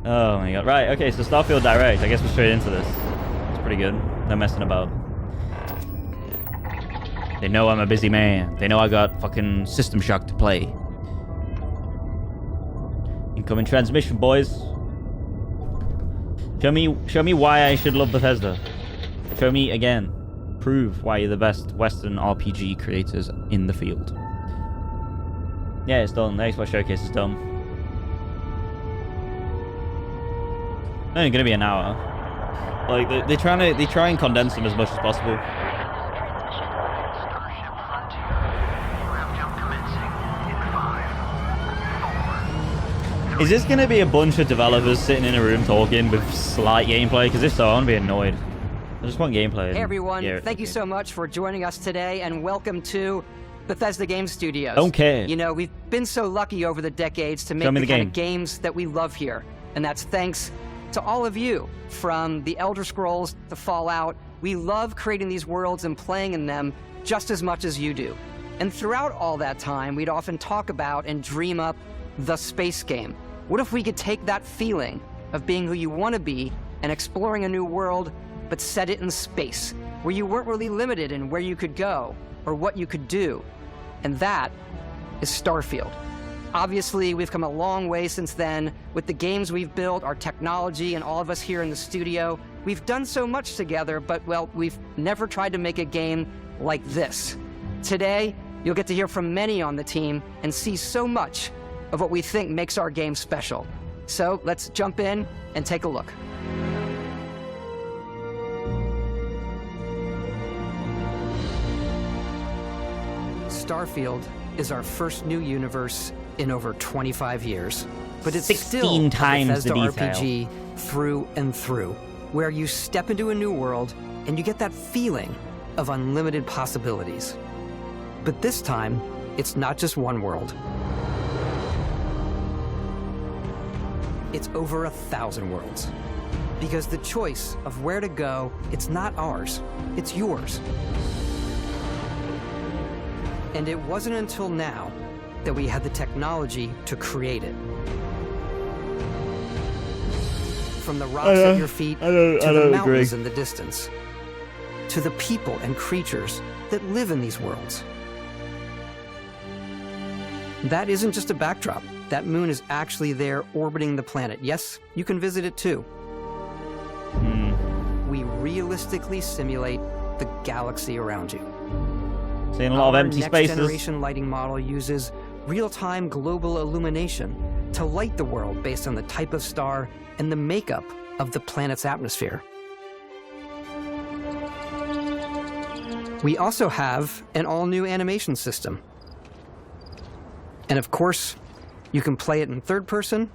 Oh my god. Right, okay, so Starfield Direct. I guess we're straight into this. It's pretty good. No messing about. They know I'm a busy man. They know I got fucking System Shock to play. Incoming transmission, boys. Show me why I should love Bethesda. Show me again. Prove why you're the best Western RPG creators in the field. Yeah, it's done. The Xbox Showcase is done. Only gonna be an hour. Like they try and condense them as much as possible. Is this gonna be a bunch of developers sitting in a room talking with slight gameplay? Because if so, I'm gonna be annoyed. I just want gameplay. Hey everyone, thank you so much for joining us today, and welcome to Bethesda Game Studios. Don't care. You know, we've been so lucky over the decades to make the kind of games that we love here, and that's thanks to all of you. From the Elder Scrolls to Fallout, we love creating these worlds and playing in them just as much as you do. And throughout all that time, we'd often talk about and dream up the space game. What if we could take that feeling of being who you want to be and exploring a new world, but set it in space, where you weren't really limited in where you could go or what you could do? And that is Starfield. Obviously, we've come a long way since then with the games we've built, our technology, and all of us here in the studio. We've done so much together, but, well, we've never tried to make a game like this. Today, you'll get to hear from many on the team and see so much of what we think makes our game special. So let's jump in and take a look. Starfield is our first new universe in over 25 years. But it's 16 still times a Bethesda the detail. RPG through and through, where you step into a new world and you get that feeling of unlimited possibilities. But this time, it's not just one world. It's over 1,000 worlds. Because the choice of where to go, it's not ours, it's yours. And it wasn't until now that we had the technology to create it. From the rocks at your feet to the mountains in the distance, to the people and creatures that live in these worlds. That isn't just a backdrop. That moon is actually there orbiting the planet. Yes, you can visit it too. We realistically simulate the galaxy around you. Seeing a lot of empty spaces. Our next-generation lighting model uses real-time global illumination to light the world based on the type of star and the makeup of the planet's atmosphere. We also have an all-new animation system. And of course, you can play it in third person,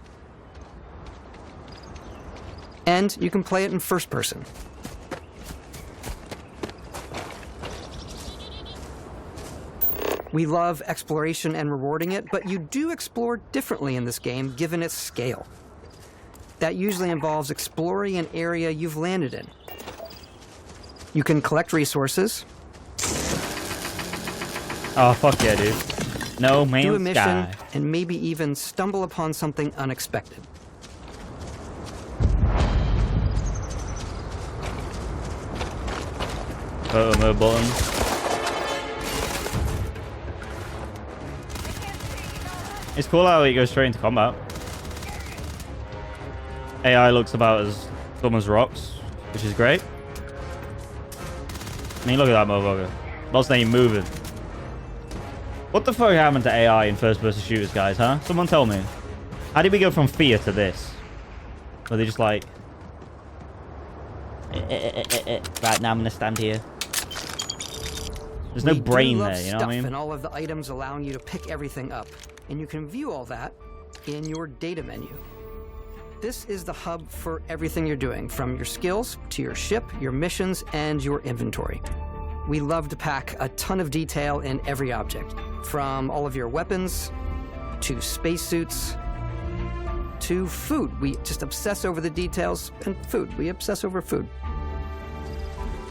and you can play it in first person. We love exploration and rewarding it, but you do explore differently in this game given its scale. That usually involves exploring an area you've landed in. You can collect resources. Oh, fuck yeah, dude. No Man's Sky. Do a mission, and maybe even stumble upon something unexpected. Photo mode button. It's cool how it goes straight into combat. AI looks about as dumb as rocks, which is great. I mean, look at that motherfucker. Boss ain't moving. What the fuck happened to AI in first-person shooters, guys, huh? Someone tell me. How did we go from fear to this? Were they just like... Right, now I'm gonna stand here. There's no brain there, you know what I mean? And all of the items allowing you to pick everything up. And you can view all that in your data menu. This is the hub for everything you're doing, from your skills to your ship, your missions, and your inventory. We love to pack a ton of detail in every object, from all of your weapons, to spacesuits, to food. We just obsess over the details, and food. We obsess over food.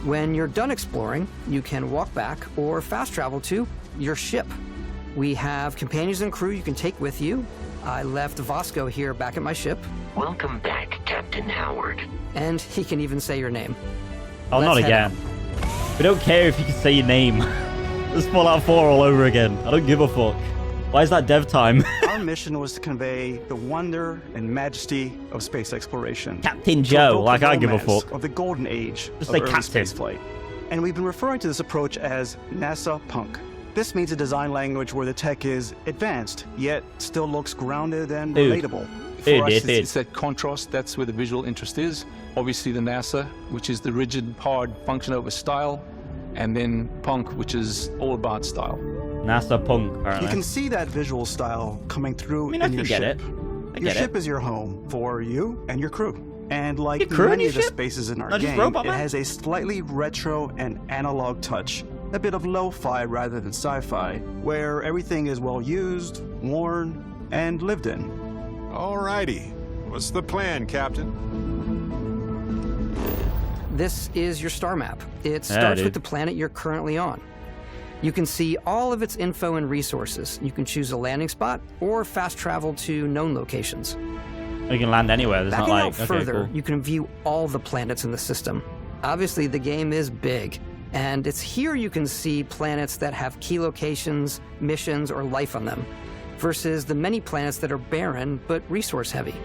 When you're done exploring, you can walk back or fast travel to your ship. We have companions and crew you can take with you, I left Vasco here back at my ship. Welcome back, Captain Howard. And he can even say your name. Oh, not again. We don't care if you can say your name. It's Fallout 4 all over again. I don't give a fuck. Why is that dev time? Our mission was to convey the wonder and majesty of space exploration. Captain Joe, like I give a fuck. Of the golden age Just of say early Captain. spaceflight. And we've been referring to this approach as NASA Punk. This means a design language where the tech is advanced, yet still looks grounded and relatable. For us, it's that contrast. That's where the visual interest is. Obviously, the NASA, which is the rigid, hard function over style, and then Punk, which is all about style. NASA Punk, apparently. You can see that visual style coming through I in your ship. Your get ship is your home for you and your crew. And like Your crew many in of your the ship? spaces in our Not just game, Robot it Man? has a slightly retro and analog touch. A bit of lo-fi rather than sci-fi, where everything is well used, worn, and lived in. Alrighty. What's the plan, Captain? This is your star map. It starts with the planet you're currently on. You can see all of its info and resources. You can choose a landing spot or fast travel to known locations. You can land anywhere. There's Backing not like, out further, you can view all the planets in the system. Obviously, the game is big, and it's here you can see planets that have key locations, missions, or life on them, versus the many planets that are barren but resource-heavy.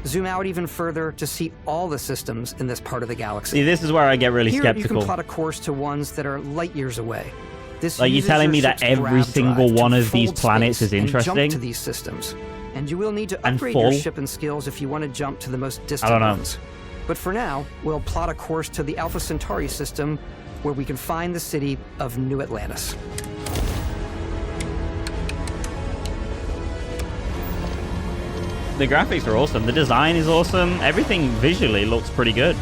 Zoom out even further to see all the systems in this part of the galaxy. See, this is where I get really Here, skeptical. you can plot a course to ones that are light years away. This Like, you're uses telling your me that ship's every grav single drive to one of these fold planets space is and interesting? jump to these systems. And you will need to And upgrade your full? ship and skills if you want to jump to the most I distant don't know. ones. But for now, we'll plot a course to the Alpha Centauri system, where we can find the city of New Atlantis. The graphics are awesome. The design is awesome. Everything visually looks pretty good.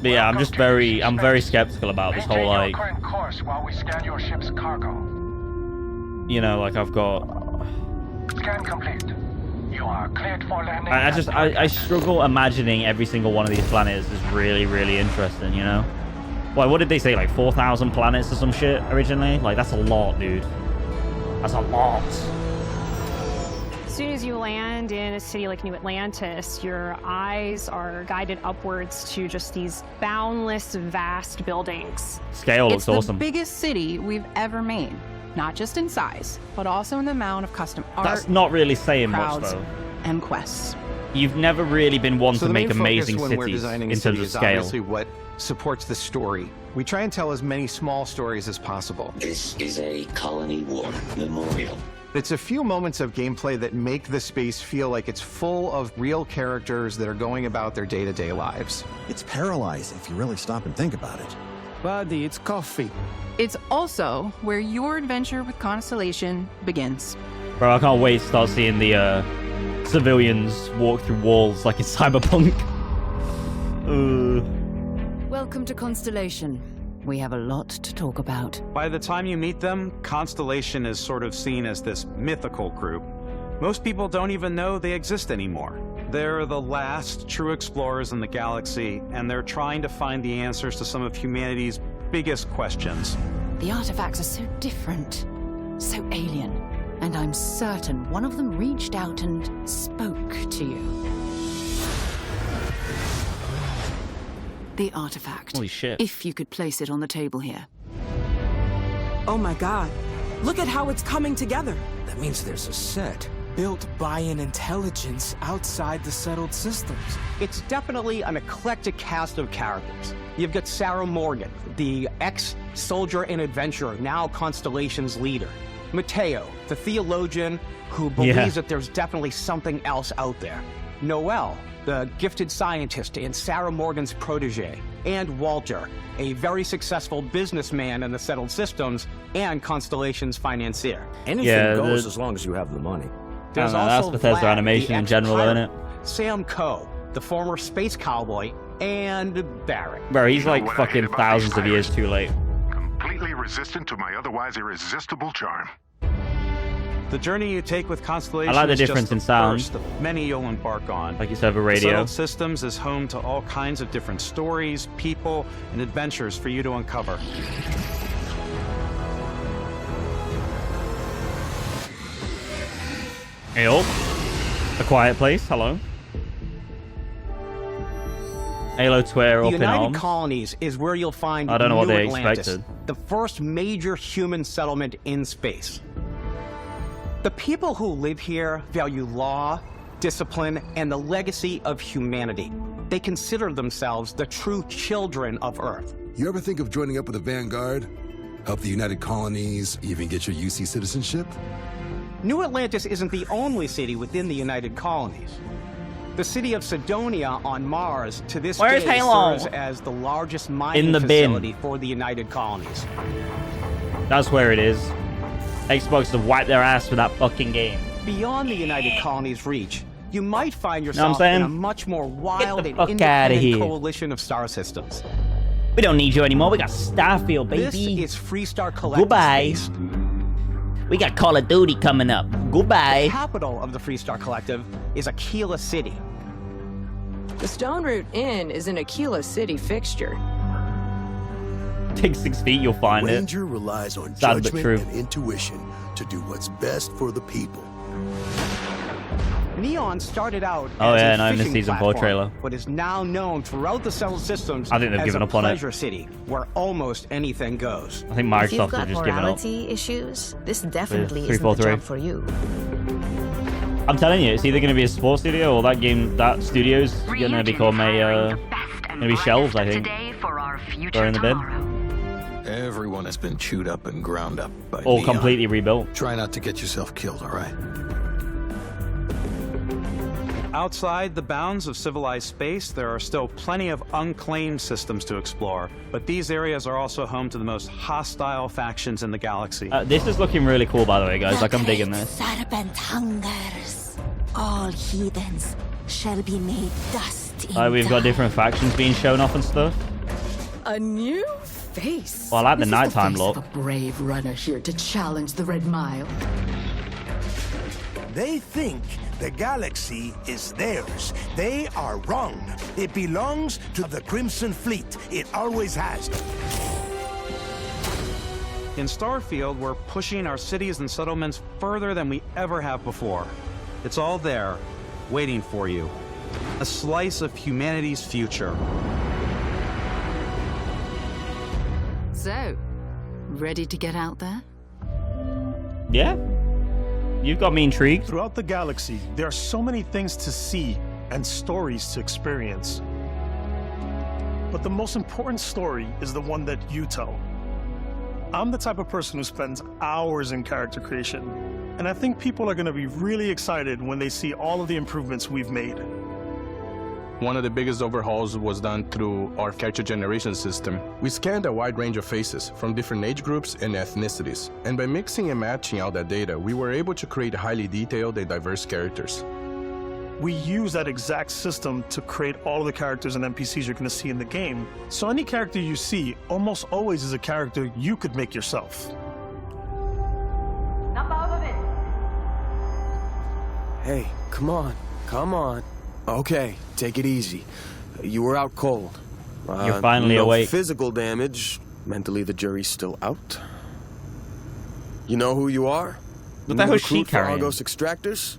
But yeah, I'm very skeptical about this whole, like, Maintain your current course while we scan your ship's cargo. you know, like I've got, Scan complete. You are cleared for landing. I struggle imagining every single one of these planets is really, really interesting, you know? Why, what did they say, like 4,000 planets or some shit originally? Like, that's a lot, dude. That's a lot. As soon as you land in a city like New Atlantis, your eyes are guided upwards to just these boundless, vast buildings. Scale looks awesome. It's the biggest city we've ever made, not just in size, but also in the amount of custom art. That's not really saying much, crowds, though. and quests. You've never really been one to the make main amazing focus when we're cities designing in a city terms of is scale. obviously what supports the story. We try and tell as many small stories as possible. This is a Colony War memorial. It's a few moments of gameplay that make the space feel like it's full of real characters that are going about their day-to-day lives. It's paralyzing if you really stop and think about it. Buddy, it's coffee. It's also where your adventure with Constellation begins. Bro, I can't wait to start seeing the civilians walk through walls like in Cyberpunk. Welcome to Constellation. We have a lot to talk about. By the time you meet them, Constellation is sort of seen as this mythical group. Most people don't even know they exist anymore. They're the last true explorers in the galaxy, and they're trying to find the answers to some of humanity's biggest questions. The artifacts are so different, so alien, and I'm certain one of them reached out and spoke to you. The artifact. Holy shit. If you could place it on the table here. Oh my god. Look at how it's coming together. That means there's a set built by an intelligence outside the settled systems. It's definitely an eclectic cast of characters. You've got Sarah Morgan, the ex-soldier and adventurer, now Constellation's leader. Mateo, the theologian who believes that there's definitely something else out there. Noel, the gifted scientist and Sarah Morgan's protege. And Walter, a very successful businessman in the settled systems and Constellation's financier. Anything goes as long as you have the money. There's that's also Bethesda Vlad, animation the in general, isn't it? Sam Coe, the former space cowboy, and Barrett. Bro, he's like fucking thousands of years too late. Completely resistant to my otherwise irresistible charm. The journey you take with Constellation I like the is difference just in the sound. first of many you'll embark on. Like you said, over The radio. Settled Systems is home to all kinds of different stories, people, and adventures for you to uncover. Hey, oh. A Quiet Place. Hello. Halo Twitter The up in United arms. Colonies is where you'll find I don't know what New they Atlantis, expected. the first major human settlement in space. The people who live here value law, discipline, and the legacy of humanity. They consider themselves the true children of Earth. You ever think of joining up with the Vanguard? Help the United Colonies, even get your UC citizenship? New Atlantis isn't the only city within the United Colonies. The city of Sidonia on Mars to this Where's day Halo? serves as the largest mining In the bin. facility for the United Colonies. That's where it is. Xbox to wipe their ass for that fucking game. Beyond the United Colonies' reach, you might find Know what yourself I'm in a saying? much more wild and fuck outta independent here. coalition of star systems. We don't need you anymore. We got Starfield, baby. This is Freestar Collective Goodbye. Space. We got Call of Duty coming up. Goodbye. The capital of the Freestar Collective is Aquila City. The Stone Root Inn is an Aquila City fixture. Take 6 feet, you'll find it. Ranger relies on Sad but judgment true. and intuition to do what's best for the people. Neon started out Oh as yeah, a no, in the fishing season 4 platform, trailer. but is now known throughout the settled systems I think they've as given a up on it. pleasure city where almost anything goes. I think If you've Microsoft got have just given up. morality issues, this definitely With isn't the 343. job for you. I'm telling you, it's either going to be a sports studio or that studio's going to become going to be shelves, I think. Or in the bin. Everyone has been chewed up and ground up by Or Neon. completely rebuilt. Try not to get yourself killed, all right? Outside the bounds of civilized space, there are still plenty of unclaimed systems to explore, but these areas are also home to the most hostile factions in the galaxy. This is looking really cool, by the way, guys. Like, I'm digging this. Serpent hungers. All heathens shall be made dust in We've got different factions being shown off and stuff. A new face. Well, I like the This is nighttime face look. of a brave runner here to challenge the Red Mile. They think the galaxy is theirs. They are wrong. It belongs to the Crimson Fleet. It always has. In Starfield, we're pushing our cities and settlements further than we ever have before. It's all there, waiting for you. A slice of humanity's future. So, ready to get out there? Yeah. You've got me intrigued. Throughout the galaxy, there are so many things to see and stories to experience. But the most important story is the one that you tell. I'm the type of person who spends hours in character creation, and I think people are going to be really excited when they see all of the improvements we've made. One of the biggest overhauls was done through our character generation system. We scanned a wide range of faces from different age groups and ethnicities, and by mixing and matching out that data, we were able to create highly detailed and diverse characters. We use that exact system to create all of the characters and NPCs you're going to see in the game. So any character you see almost always is a character you could make yourself. Hey, come on. Come on. Okay, take it easy. You were out cold. You're finally no awake. Physical damage. Mentally, the jury's still out. You know who you are? What the hell is she Recruit for carrying? Argos extractors?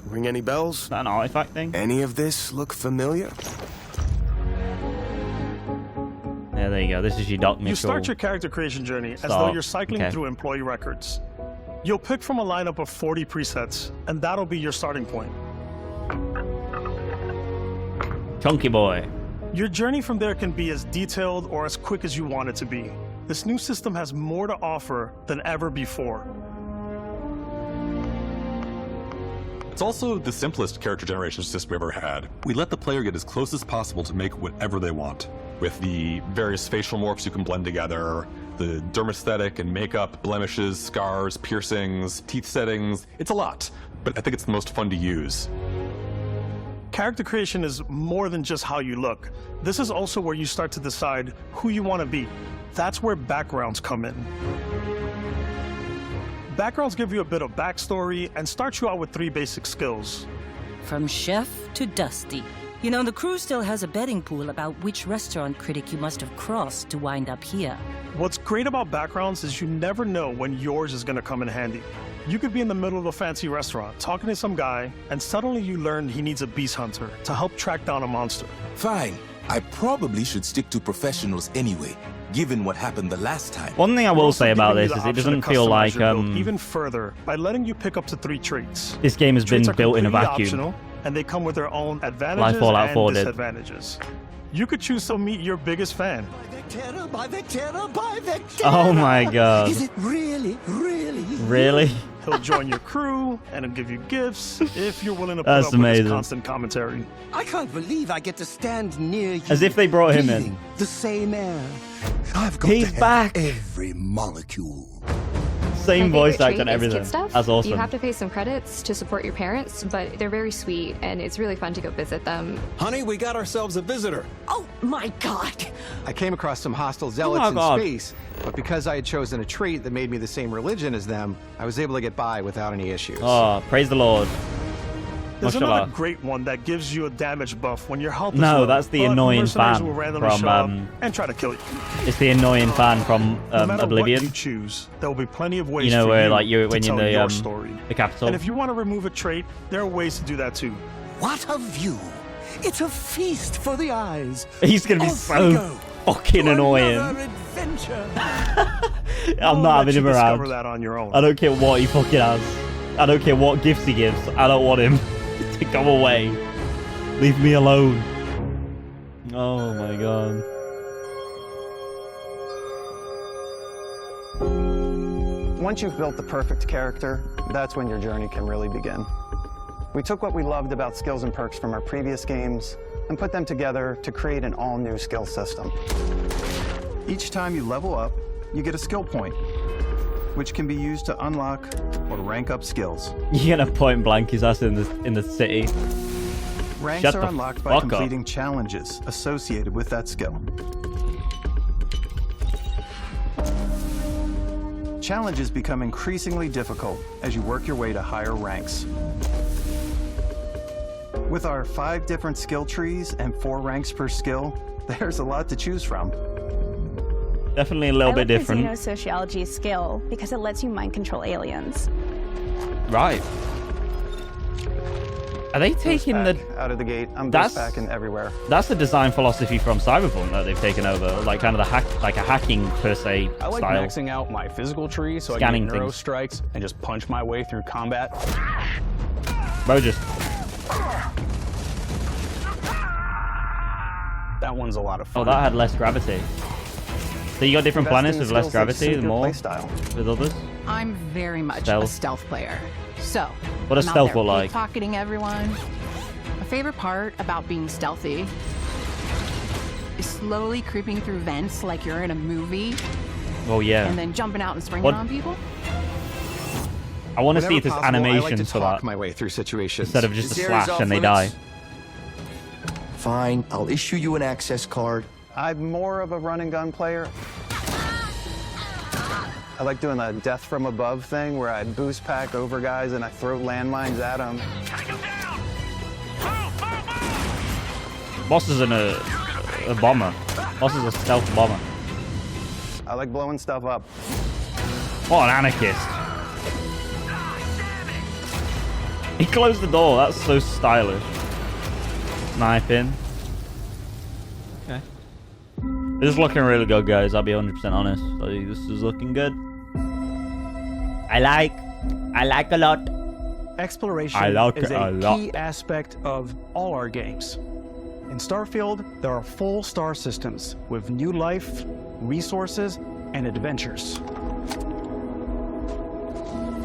Ring any bells? Is that an artifact thing? Any of this look familiar? Yeah, there you go. This is your Doc Mitchell. You start your character creation journey as though Start. you're cycling Okay. through employee records. You'll pick from a lineup of 40 presets, and that'll be your starting point. Chunky boy. Your journey from there can be as detailed or as quick as you want it to be. This new system has more to offer than ever before. It's also the simplest character generation system we ever had. We let the player get as close as possible to make whatever they want. With the various facial morphs you can blend together, the dermesthetic and makeup, blemishes, scars, piercings, teeth settings. It's a lot, but I think it's the most fun to use. Character creation is more than just how you look. This is also where you start to decide who you want to be. That's where backgrounds come in. Backgrounds give you a bit of backstory and start you out with 3 basic skills. From chef to dusty. You know, the crew still has a betting pool about which restaurant critic you must have crossed to wind up here. What's great about backgrounds is you never know when yours is going to come in handy. You could be in the middle of a fancy restaurant, talking to some guy, and suddenly you learn he needs a beast hunter to help track down a monster. Fine. I probably should stick to professionals anyway, given what happened the last time. One thing I will say about this is it doesn't feel like even further by letting you pick up to 3 traits. this game has been built in a vacuum. Optional, and they come with their own advantages Like Fallout 4 and did. disadvantages. You could choose to meet your biggest fan. Oh my god. Is it really? Really? He'll join your crew and he'll give you gifts if you're willing to put That's up amazing. with his constant commentary. I can't believe I get to stand near you. As if they brought him in. breathing the same air. I've got He's to have back. every molecule. Same My voice favorite actor and trait is everything. kid stuff. That's awesome. You have to pay some credits to support your parents, but they're very sweet, and it's really fun to go visit them. Honey, we got ourselves a visitor. Oh my god! I came across some hostile zealots in God. space, but because I had chosen a trait that made me the same religion as them, I was able to get by without any issues. Oh, praise the Lord. There's Mashallah. another great one that gives you a damage buff when you're helpless. No, low, that's the but annoying mercenaries fan will randomly from, show up and try to kill you. It's the annoying fan from No matter Oblivion. what you choose, there will be plenty of ways You know for where you like you to when you're tell in your the story. the capital. And if you want to remove a trait, there are ways to do that too. What a view! It's a feast for the eyes. He's gonna be Off so we go fucking to annoying. another adventure. I'm not having him around. Discover that on your own. I don't care what he fucking has. I don't care what gifts he gives. I don't want him to go away. Leave me alone. Oh my god. Once you've built the perfect character, that's when your journey can really begin. We took what we loved about skills and perks from our previous games and put them together to create an all-new skill system. Each time you level up, you get a skill point, which can be used to unlock or rank up skills. You're gonna point blank his ass in the city. Ranks Shut are the unlocked by fuck up. completing challenges associated with that skill. Challenges become increasingly difficult as you work your way to higher ranks. With our 5 different skill trees and 4 ranks per skill, there's a lot to choose from. Definitely a little bit I different. like the xenosociology skill because it lets you mind control aliens. Right. Are they taking the out of the gate? I'm That's- back and everywhere. That's the design philosophy from Cyberpunk that they've taken over, like kind of the hack, like a hacking per se I like style. maxing out my physical tree so Scanning I can neuro things. strikes and just punch my way through combat. Bro, just That one's a lot of fun. oh, that had less gravity. So you got different planets with less gravity, the more with others. I'm very much Stealth. a stealth player. So, What does I'm out stealth there look like? pickpocketing everyone. My favorite part about being stealthy is slowly creeping through vents like you're in a movie, Oh yeah. and then jumping out and springing What- on people. I want to see Whenever if there's possible, I like animations to for talk that my way through situations. instead of just a This area's slash off and they die. limits. Fine, I'll issue you an access card. I'm more of a run and gun player. I like doing the death from above thing where I boost pack over guys and I throw landmines at them. Boss isn't a bomber. Boss is a stealth bomber. I like blowing stuff up. What an anarchist. He closed the door. That's so stylish. Sniping. Okay. This is looking really good, guys. I'll be 100% honest. So this is looking good. I like a lot. Exploration I like is it a a lot. key aspect of all our games. In Starfield, there are full star systems with new life, resources, and adventures.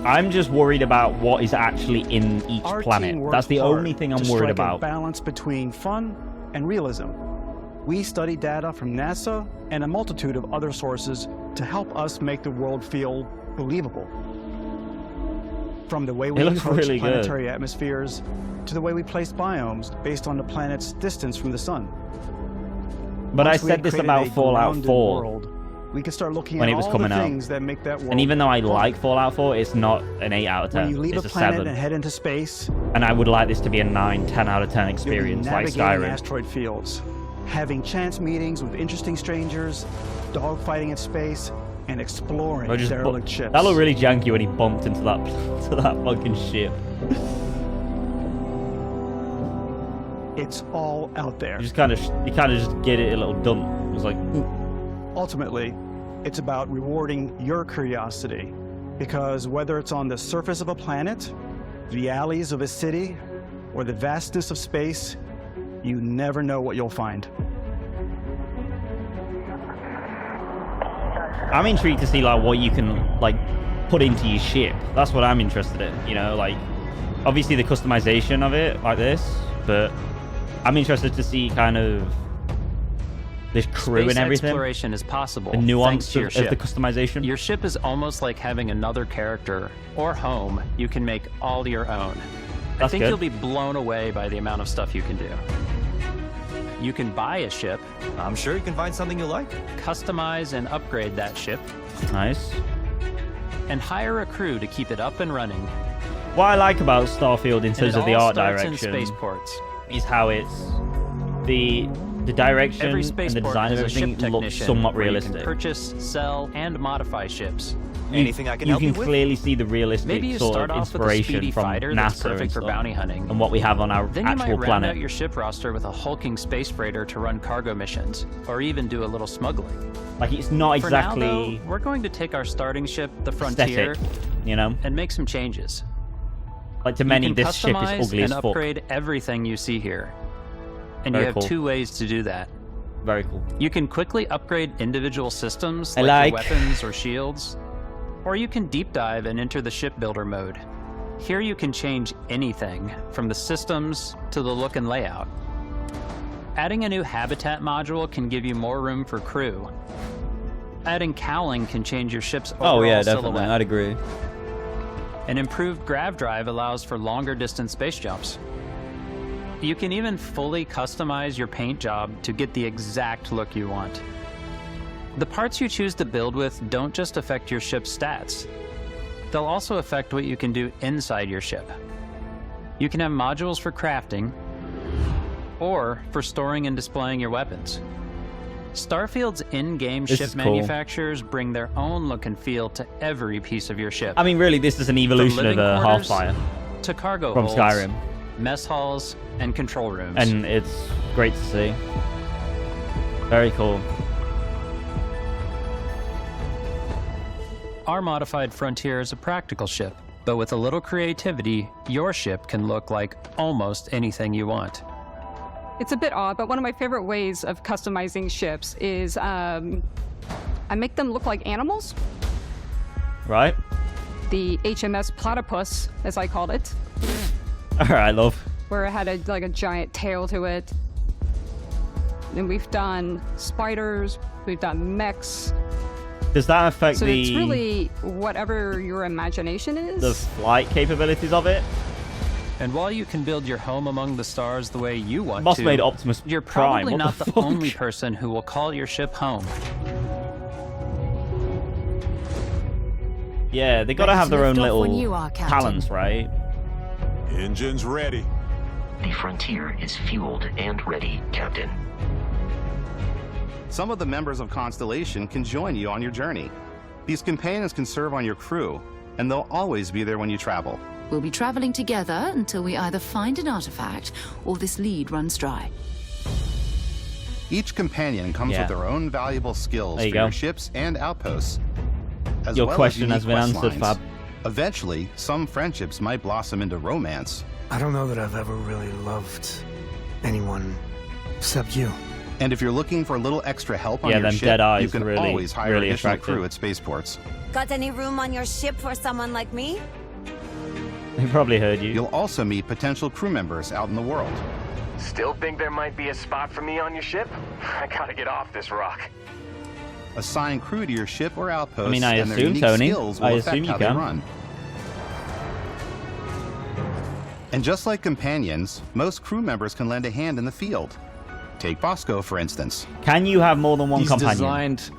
I'm just worried about what is actually in each Our planet. team worked That's the hard only thing I'm to worried strike about. A balance between fun and realism. We study data from NASA and a multitude of other sources to help us make the world feel believable. From the way we looks approach really good. planetary atmospheres to the way we place biomes based on the planet's distance from the sun. But I Once we said this created about a Fallout grounded 4 world, we can start looking when at it was all coming the out. things that make that world. And even though I fun. like Fallout 4, it's not an 8 out of When 10. you leave It's a a planet 7. and head into space, And I would like this to be a 9, 10 out of 10 you'll be experience, like navigating Skyrim. asteroid fields, having chance meetings with interesting strangers, dogfighting in space, and exploring Or just derelict ships. that looked really janky when he bumped into that to that fucking ship. It's all out there. You kind of just get it a little dumb. It was like, Ultimately, it's about rewarding your curiosity, because whether it's on the surface of a planet, the alleys of a city, or the vastness of space, you never know what you'll find. I'm intrigued to see like what you can like put into your ship. That's what I'm interested in. You know, like obviously the customization of it like this, but I'm interested to see kind of this crew Space and everything. Exploration is possible. The nuance thanks to your of the customization. Your ship is almost like having another character or home you can make all your own. I That's think good. you'll be blown away by the amount of stuff you can do. You can buy a ship. I'm sure you can find something you like. Customize and upgrade that ship. Nice. And hire a crew to keep it up and running. What I like about Starfield in And terms it of the all art starts direction in spaceports. is how it's the direction Every and the spaceport design of has a ship everything looks technician somewhat where you realistic. can purchase, sell, and modify ships. Anything I can you help can you with? clearly see the realistic Maybe you sort start of off with a inspiration speedy from fighter that's NASA perfect and for stuff, bounty hunting. and what we have on our Then you might actual round planet. out your ship roster with a hulking space freighter to run cargo missions, or even do a little smuggling. Like it's not For now, exactly though, we're going to take our starting ship, the Frontier, aesthetic, you know. and make some changes. Like to many, you can this ship is customize ugly as and fuck. upgrade everything you see here. And Very you have cool. 2 ways to do that. Very cool. You can quickly upgrade individual systems I like your like. weapons or shields, or you can deep dive and enter the shipbuilder mode. Here you can change anything, from the systems to the look and layout. Adding a new habitat module can give you more room for crew. Adding cowling can change your ship's overall Oh yeah, definitely. silhouette. I'd agree. An improved grav drive allows for longer distance space jumps. You can even fully customize your paint job to get the exact look you want. The parts you choose to build with don't just affect your ship's stats. They'll also affect what you can do inside your ship. You can have modules for crafting, or for storing and displaying your weapons. Starfield's in-game This ship is cool. manufacturers bring their own look and feel to every piece of your ship. I mean, really, this is an evolution of living quarters Half-Fire to cargo from holds, Skyrim, mess halls, and control rooms. and it's great to see. Very cool. Our modified Frontier is a practical ship, but with a little creativity, your ship can look like almost anything you want. It's a bit odd, but one of my favorite ways of customizing ships is I make them look like animals. Right? The HMS Platypus, as I called it, All right, love. where it had a giant tail to it. And we've done spiders, we've done mechs. Does that affect So the it's really whatever your imagination is. the flight capabilities of it? And while you can build your home among the stars the way you want Boss to, made Optimus you're Prime. probably What not the the fuck? only person who will call your ship home. Yeah, they gotta Ready have to their own lift off little when you are, Captain. talents, right? Engines ready. The Frontier is fueled and ready, Captain. Some of the members of Constellation can join you on your journey. These companions can serve on your crew, and they'll always be there when you travel. We'll be traveling together until we either find an artifact or this lead runs dry. Each companion comes Yeah. with their own valuable skills There you for go. your ships and outposts. As Your well question as has been unique answered, quest Fab. lines. Eventually, some friendships might blossom into romance. I don't know that I've ever really loved anyone except you. And if you're looking for a little extra help on Yeah, your them ship, dead eyes you can really- always hire really additional attractive. crew at spaceports. Got any room on your ship for someone like me? They probably heard you. You'll also meet potential crew members out in the world. Still think there might be a spot for me on your ship? I gotta get off this rock. Assign crew to your ship or outpost, I mean, I and their assume, unique Tony. skills will I affect assume you how they can. run. And just like companions, most crew members can lend a hand in the field. Take Bosco, for instance. Can you have more than one He's companion? designed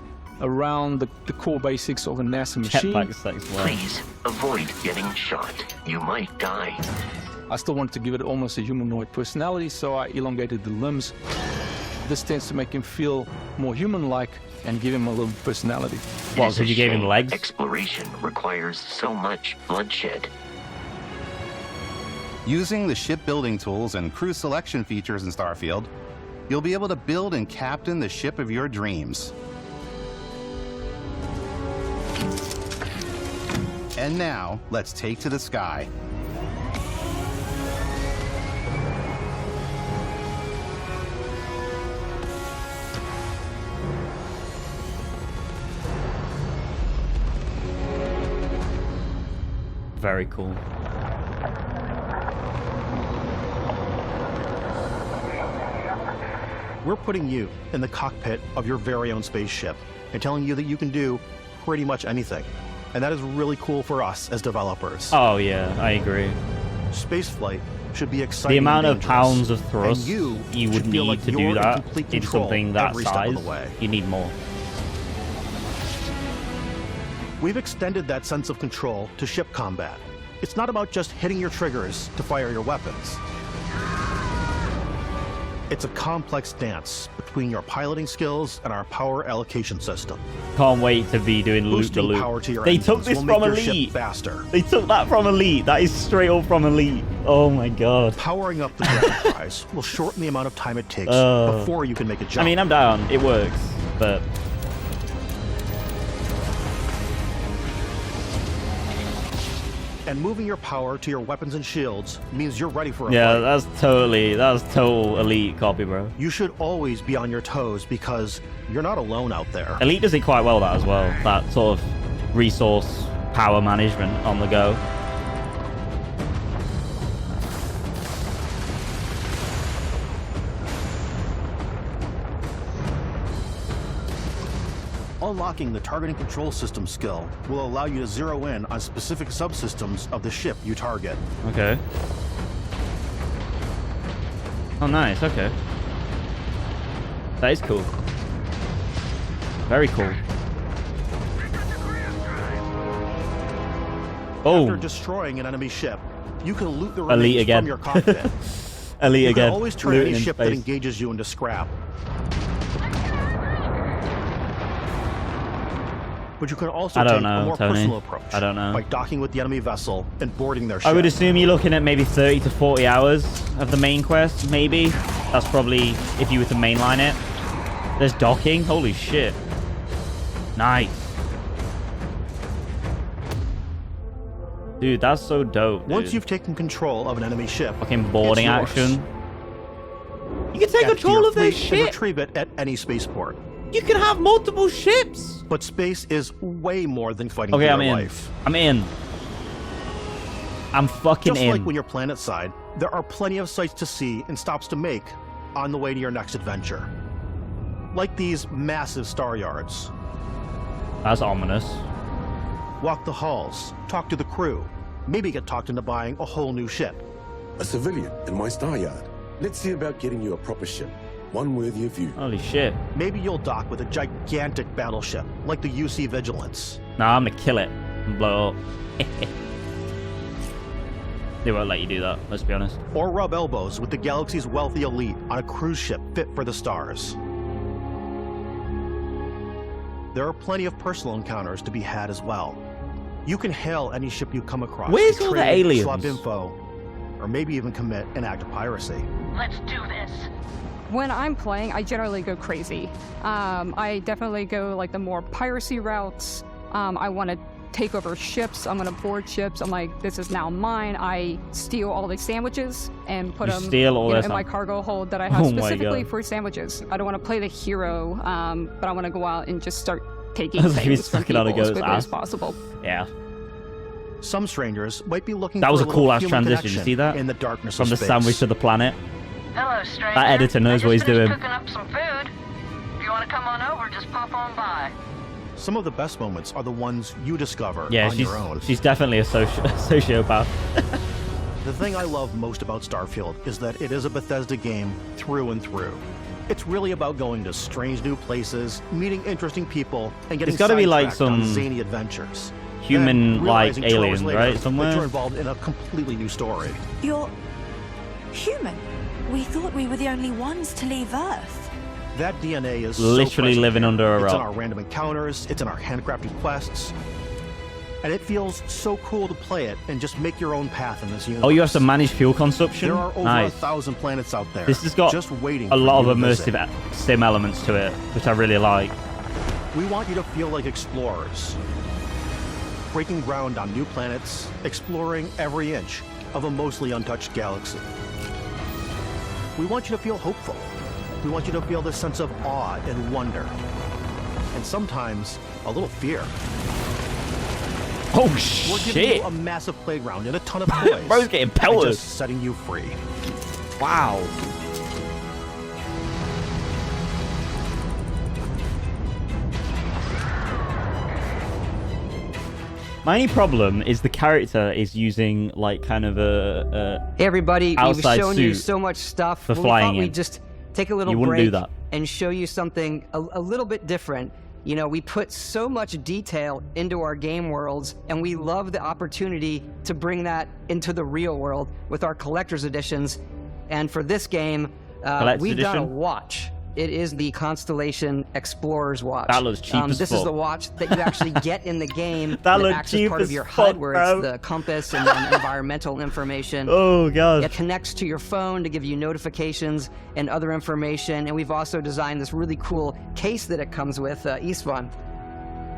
around the core basics of a NASA machine. Jetpack sex, well. Please avoid getting shot. You might die. I still wanted to give it almost a humanoid personality, so I elongated the limbs. This tends to make him feel more human-like and give him a little personality. What, because you gave him legs? Exploration requires so much bloodshed. Using the shipbuilding tools and crew selection features in Starfield, you'll be able to build and captain the ship of your dreams. And now, let's take to the sky. Very cool. We're putting you in the cockpit of your very own spaceship and telling you that you can do pretty much anything. And that is really cool for us as developers. Oh yeah, I agree. Spaceflight should be exciting. The amount and of pounds of thrust you would should feel need like to do you're in that complete in control something that every step of size, the way. you need more. We've extended that sense of control to ship combat. It's not about just hitting your triggers to fire your weapons. It's a complex dance between your piloting skills and our power allocation system. Can't wait to be doing loop the Boosting power to loop. your They took engines this will from make your ship Elite. faster. They took that from Elite. That is straight up from Elite. Oh my god. Powering up the grav prize will shorten the amount of time it takes before you can make a jump. I mean, I'm down. It works, but and moving your power to your weapons and shields means you're ready for a yeah, fight. that's total Elite copy, bro. You should always be on your toes because you're not alone out there. Elite does it quite well, that as well. That sort of resource power management on the go. Unlocking the targeting control system skill will allow you to zero in on specific subsystems of the ship you target. Okay. Oh, nice. Okay. That is cool. Very cool. Oh. After destroying an enemy ship, you can loot the Elite remains again. from your cockpit. Elite you again. can always turn Looting any in ship that space. engages you into scrap. But you can also I don't take know, a more Tony. personal approach I don't know. by docking with the enemy vessel and boarding their ship. I would assume you're looking at maybe 30 to 40 hours of the main quest, maybe. That's probably if you were to mainline it. There's docking. Holy shit. Nice. Dude, that's so dope, dude. Once you've taken control of an enemy ship, fucking boarding it's yours. action. You can take Empty control your of this fleet and ship. retrieve it at any spaceport. You can have multiple ships. But space is way more than fighting Okay, for I'm your in. life. I'm in. I'm fucking Just in. like when you're planet side, there are plenty of sights to see and stops to make on the way to your next adventure. Like these massive star yards. That's ominous. Walk the halls, talk to the crew, maybe get talked into buying a whole new ship. A civilian in my star yard. Let's see about getting you a proper ship. One worthy of you. Holy shit. Maybe you'll dock with a gigantic battleship, like the UC Vigilance. Nah, I'm gonna kill it and blow it up. They won't let you do that, let's be honest. Or rub elbows with the galaxy's wealthy elite on a cruise ship fit for the stars. There are plenty of personal encounters to be had as well. You can hail any ship you come across. Where's to all the trade, aliens? Swap info, or maybe even commit an act of piracy. Let's do this. When I'm playing, I generally go crazy. I definitely go like the more piracy routes. I want to take over ships. I'm going to board ships. I'm like, this is now mine. I steal all these sandwiches and put them in my cargo hold that I have specifically for sandwiches. I don't want to play the hero, but I want to go out and just start taking things from people as quickly as possible. Yeah. Some strangers might be looking That for was a little cool ass human transition. You see that? in the darkness From of the space. sandwich to the planet. Hello, stranger. That editor knows what he's doing. Cooking up some food. If you want to come on over, just pop on by. Some of the best moments are the ones you discover Yeah, on your own. she's definitely a sociopath. The thing I love most about Starfield is that it is a Bethesda game through and through. It's really about going to strange new places, meeting interesting people, and getting It's gotta be like sidetracked on some zany adventures. human-like Then, realizing 2 hours aliens, later right? Somewhere? that you're involved in a completely new story. You're human. We thought we were the only ones to leave Earth. That DNA is literally so living under a It's in rock. our random encounters, it's in our handcrafted quests, and it feels so cool to play it and just make your own path in this universe. Oh, you have to manage fuel consumption? There are over Nice. 1,000 planets out there. This has got just waiting a for lot you of to visit. immersive sim elements to it, which I really like. We want you to feel like explorers, breaking ground on new planets, exploring every inch of a mostly untouched galaxy. We want you to feel hopeful. We want you to feel this sense of awe and wonder, and sometimes a little fear. Oh, We're giving shit. you a massive playground and a ton of toys. Bro's getting and pelted. just setting you free. Wow. My only problem is the character is using like kind of a Hey everybody, we've outside shown you suit so much stuff. for We flying thought in. we'd just take a little You wouldn't break do that. and show you something a little bit different. You know, we put so much detail into our game worlds, and we love the opportunity to bring that into the real world with our collector's editions. And for this game, Collector's we've done a edition? watch. It is the Constellation Explorer's watch. That looks cheap as This is fuck. the watch that you actually get in the game. That It looks acts as cheap part as of your fuck, HUD, where bro. it's the compass and then environmental information. Oh, God. It connects to your phone to give you notifications and other information. And we've also designed this really cool case that it comes with, Istvan.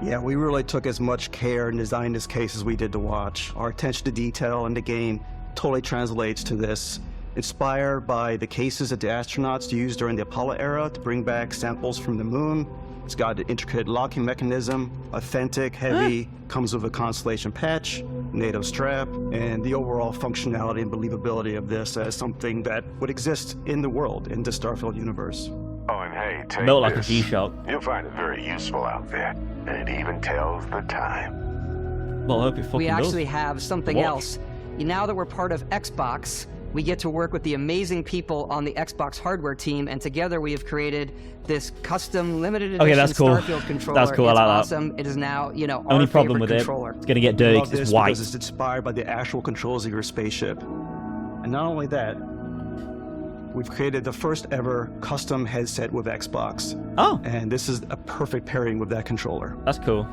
Yeah, we really took as much care and designed this case as we did to watch. Our attention to detail in the game totally translates to this. Inspired by the cases that the astronauts used during the Apollo era to bring back samples from the moon. It's got an intricate locking mechanism, authentic, heavy, comes with a Constellation patch, NATO strap, and the overall functionality and believability of this as something that would exist in the world, in the Starfield universe. Oh, and hey, take Built like a this. G-Shock. You'll find it very useful out there, and it even tells the time. Well, I hope it fucking We does. actually have something Watch. else. Now that we're part of Xbox, we get to work with the amazing people on the Xbox hardware team, and together we have created this custom limited edition Okay, that's cool. Starfield controller. That's cool, I It's like that. awesome. It is now, you know, Only our problem favorite with controller. it, it's gonna get We dirty love 'cause it's this white. because it's inspired by the actual controls of your spaceship. And not only that, we've created the first ever custom headset with Xbox. Oh. And this is a perfect pairing with that controller. That's cool.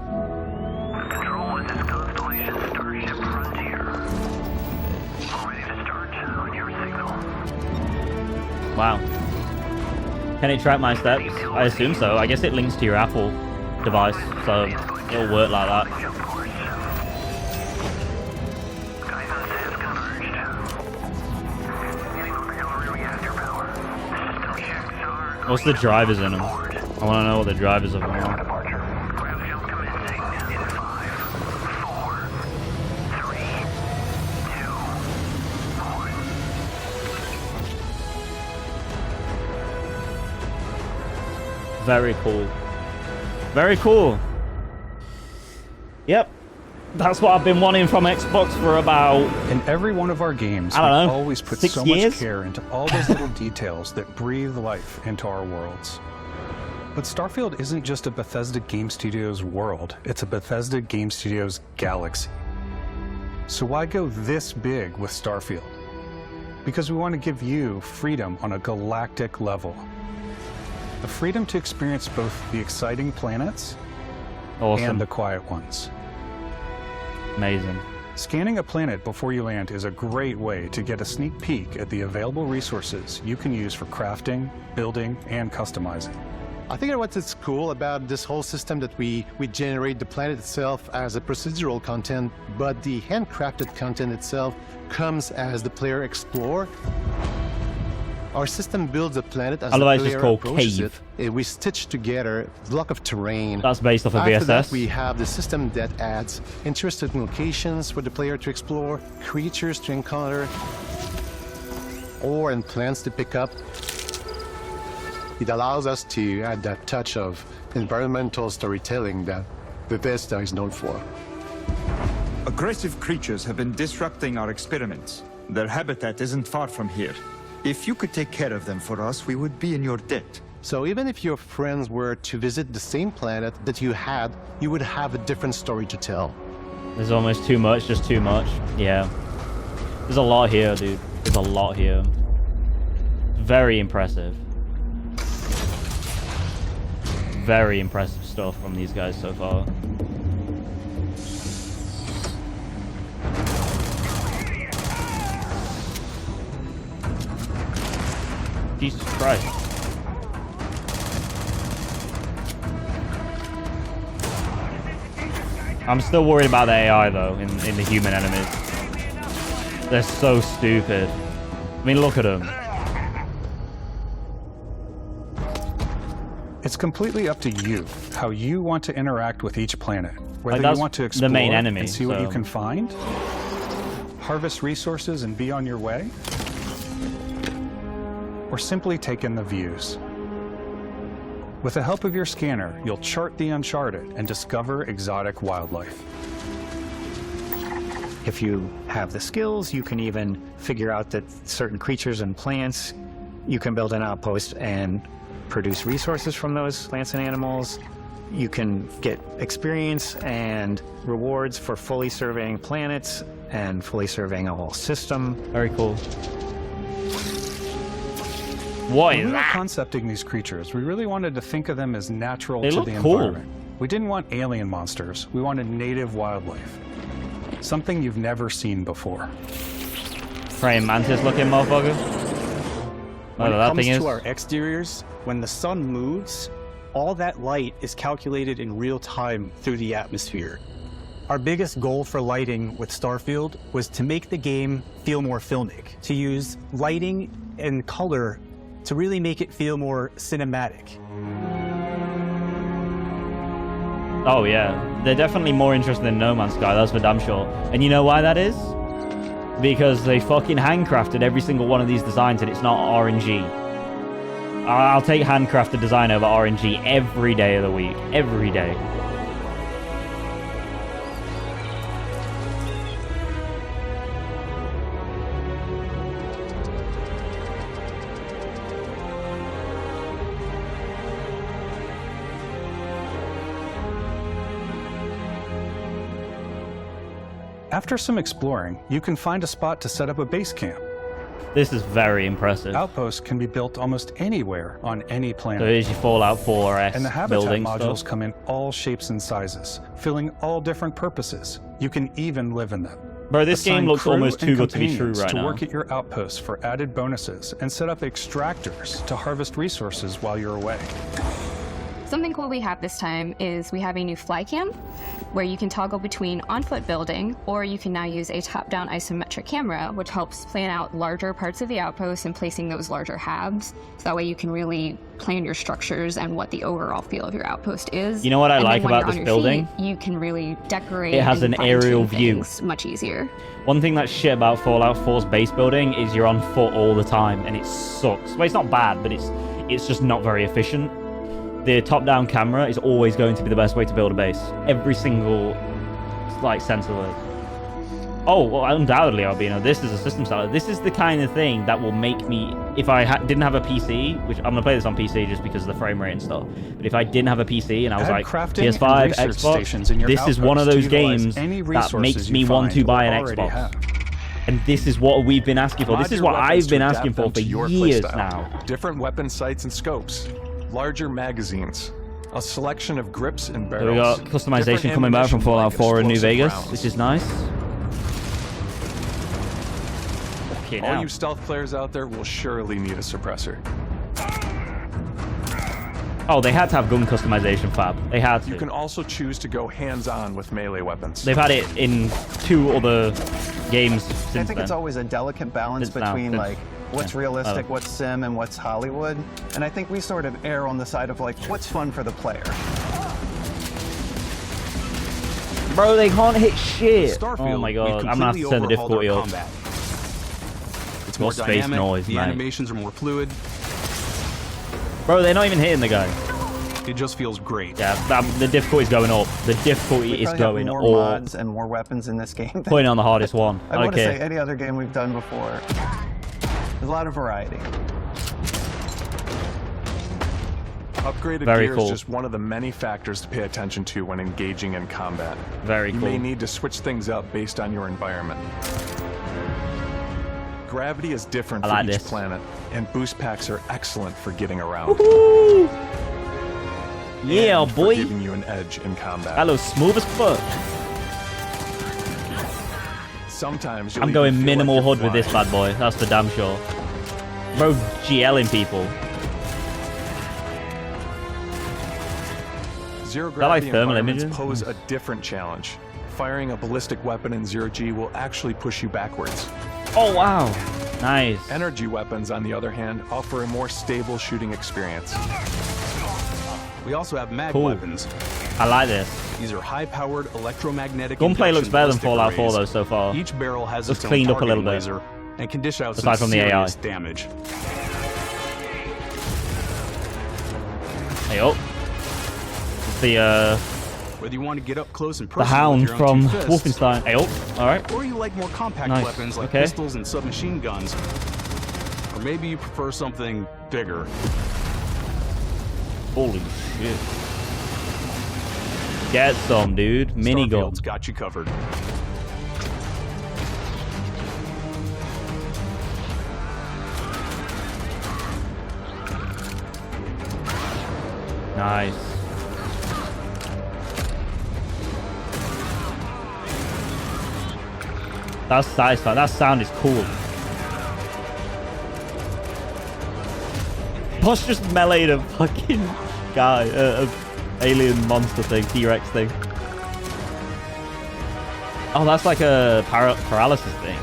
Control, this is Constellation Starship Frontier. All ready to start on your signal. Wow. Can it track my steps? I assume so. I guess it links to your Apple device, so it'll work like that. What's the drivers in them? I want to know what the drivers of them are. Very cool. Very cool. Yep. That's what I've been wanting from Xbox for about... In every one of our games, we I don't know, always put 6 so years? much care into all those little details that breathe life into our worlds. But Starfield isn't just a Bethesda Game Studios world, it's a Bethesda Game Studios galaxy. So why go this big with Starfield? Because we want to give you freedom on a galactic level. The freedom to experience both the exciting planets and the quiet ones. Amazing. Scanning a planet before you land is a great way to get a sneak peek at the available resources you can use for crafting, building, and customizing. I think what's cool about this whole system that we generate the planet itself as a procedural content, but the handcrafted content itself comes as the player explore. Our system builds a planet as the Otherwise it's player called approaches Cave. it. We stitch together a block of terrain. That's based off of After that, VSS. we have the system that adds interesting locations for the player to explore, creatures to encounter, ore and plants to pick up. It allows us to add that touch of environmental storytelling that Bethesda is known for. Aggressive creatures have been disrupting our experiments. Their habitat isn't far from here. If you could take care of them for us, we would be in your debt. So even if your friends were to visit the same planet that you had, you would have a different story to tell. There's almost too much, just too much. Yeah. There's a lot here, dude. There's a lot here. Very impressive. very impressive stuff from these guys so far. Jesus Christ. I'm still worried about the AI though in the human enemies. They're so stupid. I mean, look at them. It's completely up to you how you want to interact with each planet. Whether that's you want to explore the main enemy, and see what you can find, harvest resources and be on your way, or simply take in the views. With the help of your scanner, you'll chart the uncharted and discover exotic wildlife. If you have the skills, you can even figure out that certain creatures and plants, you can build an outpost and produce resources from those plants and animals. You can get experience and rewards for fully surveying planets and fully surveying a whole system. Very cool. What When is we were that? concepting these creatures, we really wanted to think of them as natural They to look the cool. environment. We didn't want alien monsters. We wanted native wildlife. Something you've never seen before. Praying mantis looking motherfucker. When Oh, it that comes thing is. to our exteriors, when the sun moves, all that light is calculated in real time through the atmosphere. Our biggest goal for lighting with Starfield was to make the game feel more filmic, to use lighting and color to really make it feel more cinematic. Oh yeah, they're definitely more interested in No Man's Sky, that's for damn sure. And you know why that is? Because they fucking handcrafted every single one of these designs and it's not RNG. I'll take handcrafted design over RNG every day of the week. Every day. After some exploring, you can find a spot to set up a base camp. This is very impressive. Outposts can be built almost anywhere on any planet. So here's your Fallout 4S And the habitat building modules stuff. come in all shapes and sizes, filling all different purposes. You can even live in them. Bro, this game looks crew almost and too good to be true companions right to now. work at your outposts for added bonuses and set up extractors to harvest resources while you're away. Something cool we have this time is we have a new fly cam where you can toggle between on-foot building, or you can now use a top-down isometric camera, which helps plan out larger parts of the outpost and placing those larger halves. So that way you can really plan your structures and what the overall feel of your outpost is. You know what I And then like when about you're this on your building? feet, you can really decorate. It has and an aerial fine-tune view. things much easier. One thing that's shit about Fallout 4's base building is you're on foot all the time and it sucks. Well, it's not bad, but it's just not very efficient. The top-down camera is always going to be the best way to build a base. Every single, like, sense of it. Oh, well, undoubtedly, Albino, this is a system seller. This is the kind of thing that will make me, if I didn't have a PC, which I'm going to play this on PC just because of the frame rate and stuff, but if I didn't have a PC and I was Add like, crafting and PS5, research Xbox, stations in your this is one of outposts to those utilize games any that resources makes you me want to find buy or an already Xbox. have. And this is what we've been asking for. Mod This is your what weapons I've been to asking adapt for them to your years playstyle. now. Different weapon sights and scopes, larger magazines, a selection of grips and So barrels. we got customization different coming back from ammunition Fallout like 4 in New explosive Vegas, rounds. which is nice. Okay, All now. you stealth players out there will surely need a suppressor. Oh, they had to have gun customization, fab. They had to. You can also choose to go hands-on with melee weapons. They've had it in 2 other games since I think then. it's always a delicate balance Since now, between since- like what's yeah. realistic, Oh. what's sim, and what's Hollywood. And I think we sort of err on the side of like what's fun for the player. Bro, they can't hit shit. Starfield, Oh my we've god, I'm gonna have to turn the completely overhauled difficulty our up. combat. It's More more space dynamic, noise, the mate. animations are more fluid. Bro, they're not even hitting the guy. It just feels great. Yeah, the difficulty's going up. The difficulty We is probably going have more up. mods and more weapons in this game. than- Putting on the hardest one. I want to say Okay. any other game we've done before. There's a lot of variety. Upgraded Very gear cool. is just one of the many factors to pay attention to when engaging in combat. Very You cool. may need to switch things up based on your environment. Gravity is different I for like each this. planet, and boost packs are excellent for getting around. Yeah, and boy. for giving you an edge in combat. Hello, smooth as fuck. Sometimes you'll I'm even going feel minimal like you're HUD with this bad boy. That's for damn sure. Bro, GLing people. Zero Is that like gravity thermal environments images? pose a different challenge. Firing a ballistic weapon in zero G will actually push you backwards. Oh, wow. Nice. Energy weapons, on the other hand, offer a more stable shooting experience. We also have mag Cool. weapons. I like this. These are high-powered electromagnetic. Gunplay looks induction better than ballistic Fallout 4 arrays. though so far. Each barrel has Looks its own cleaned up a little targeting bit. laser and can dish out Aside some from the AI. serious damage. Hey, oh. It's the Whether you want to get up close and the personal Hound with your own from two fists, Wolfenstein. Hey, oh. All right. or you like more compact Nice. weapons like Okay. pistols and submachine guns, or maybe you prefer something bigger. Holy shit. Get some, dude. Minigun. Starfield's got you covered. Nice. That's satisfying. That sound is cool. Boss just meleeed a fucking guy, a alien monster thing, T-Rex thing. Oh, that's like a paralysis thing.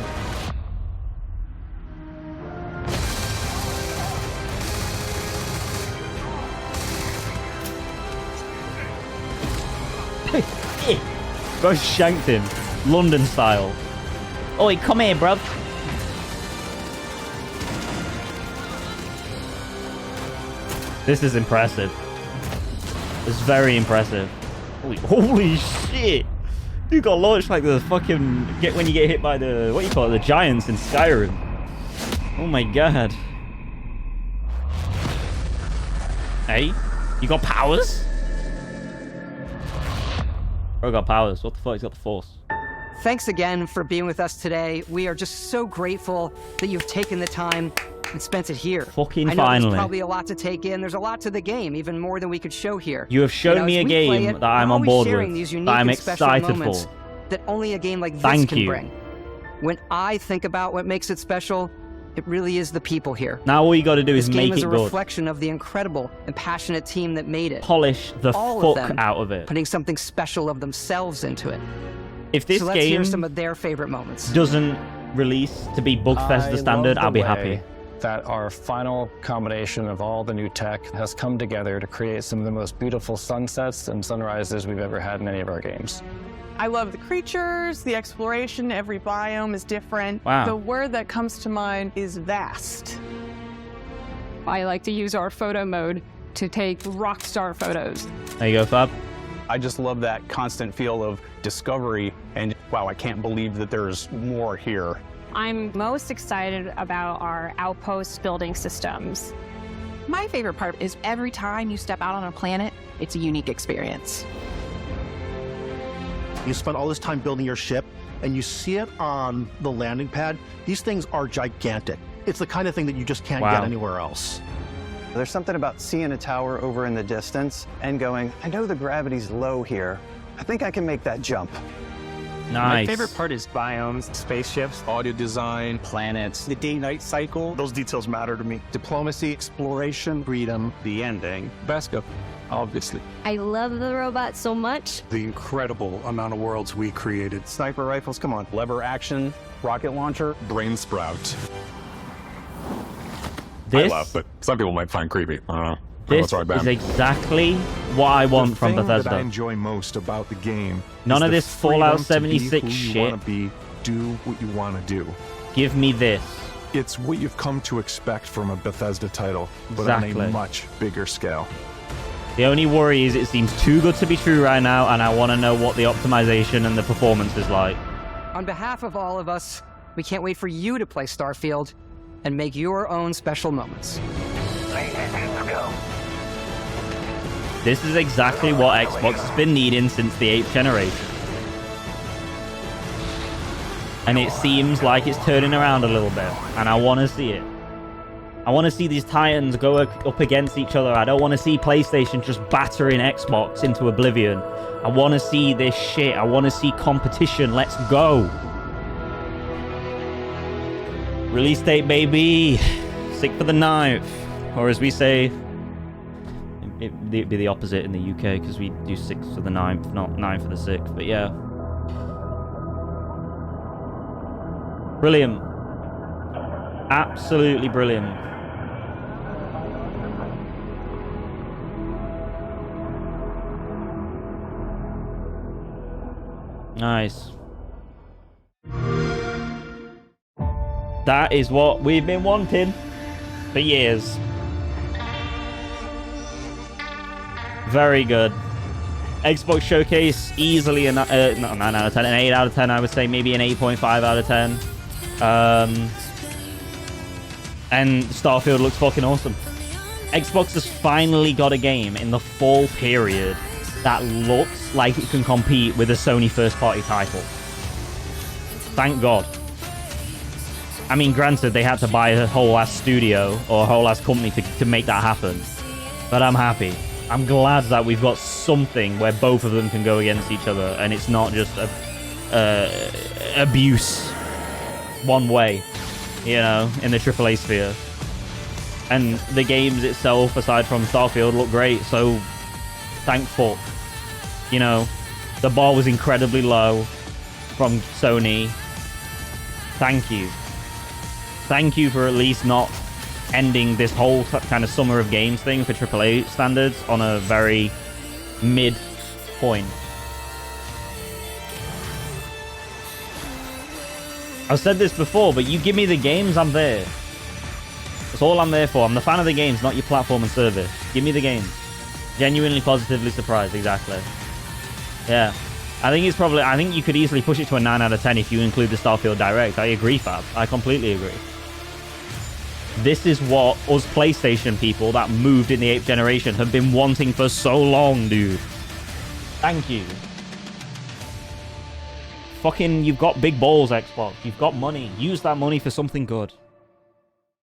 Bro shanked him. London style. Oi, come here, bruv. This is impressive. It's very impressive. Holy shit. You got launched like the fucking... when you get hit by the... what you call it? The giants in Skyrim. Oh my god. Hey? You got powers? Bro got powers. What the fuck? He's got the force. Thanks again for being with us today. We are just so grateful that you've taken the time and spent it here. Fucking I know finally. There's probably a lot to take in. There's a lot to the game, even more than we could show here. You have shown me as a we play game it, that I'm we're on always board sharing with, these that unique I'm and special excited moments for. that only a game like this Thank can you. bring. When I think about what makes it special, it really is the people here. Now all you got to do This is game make is it a good. reflection of the incredible and passionate team that made it. Polish the All of fuck them out of it. putting something special of themselves into it. If this so let's hear game some of their favorite moments. doesn't release to be Bugfesta standard, I'll be happy. That our final combination of all the new tech has come together to create some of the most beautiful sunsets and sunrises we've ever had in any of our games. I love the creatures, the exploration, every biome is different. Wow. The word that comes to mind is vast. I like to use our photo mode to take rock star photos. There you go, Fab. I just love that constant feel of discovery and wow, I can't believe that there's more here. I'm most excited about our outpost building systems. My favorite part is every time you step out on a planet, it's a unique experience. You spent all this time building your ship, and you see it on the landing pad. These things are gigantic. It's the kind of thing that you just can't get anywhere else. There's something about seeing a tower over in the distance and going, I know the gravity's low here. I think I can make that jump. My favorite part is biomes, spaceships, audio design, planets, The day-night cycle, those details matter to me. Diplomacy, exploration, freedom, the ending. Basco, obviously. I love the robot so much. The incredible amount of worlds we created. Sniper rifles, come on. Lever action, rocket launcher. Brain sprout. This, I love, but some people might find creepy. I don't know. this is exactly what I want from The thing that I Bethesda. enjoy most about the game None is of the this Fallout freedom to be 76 who you shit. want to be, do what you want to do. Give me this. It's what you've come to expect from a Bethesda title, but on Exactly. a much bigger scale. The only worry is it seems too good to be true right now, and I want to know what the optimization and the performance is like. On behalf of all of us, we can't wait for you to play Starfield and make your own special moments. This is exactly what Xbox has been needing since the 8th generation. And it seems like it's turning around a little bit, and I want to see it. I want to see these titans go up against each other. I don't want to see PlayStation just battering Xbox into oblivion. I want to see this shit. I want to see competition. Let's go. Release date, baby. 6th for the 9th. Or as we say, it'd be the opposite in the UK because we do 6th for the 9th, not 9th for the 6th. But yeah. Brilliant. Absolutely brilliant. Nice. That is what we've been wanting for years. Very good. Xbox Showcase, easily a not 9 out of 10, an 8 out of 10, I would say. Maybe an 8.5 out of 10. And Starfield looks fucking awesome. Xbox has finally got a game in the fall period that looks like it can compete with a Sony first-party title. Thank God. I mean, granted, they had to buy a whole-ass studio or a whole-ass company to make that happen. But I'm happy. I'm glad that we've got something where both of them can go against each other and it's not just abuse one way, you know, in the AAA sphere. And the games itself, aside from Starfield, look great, so thankful. You know, the bar was incredibly low from Sony. Thank you. Thank you for at least not ending this whole kind of summer of games thing for AAA standards on a very mid point. I've said this before, but you give me the games, I'm there. That's all I'm there for. I'm the fan of the games, not your platform and service. Give me the games. Genuinely positively surprised, exactly. Yeah. I think you could easily push it to a 9 out of 10 if you include the Starfield Direct. I agree, Fab. I completely agree. This is what us PlayStation people that moved in the 8th generation have been wanting for so long, dude. Thank you. Fucking, you've got big balls, Xbox. You've got money. Use that money for something good.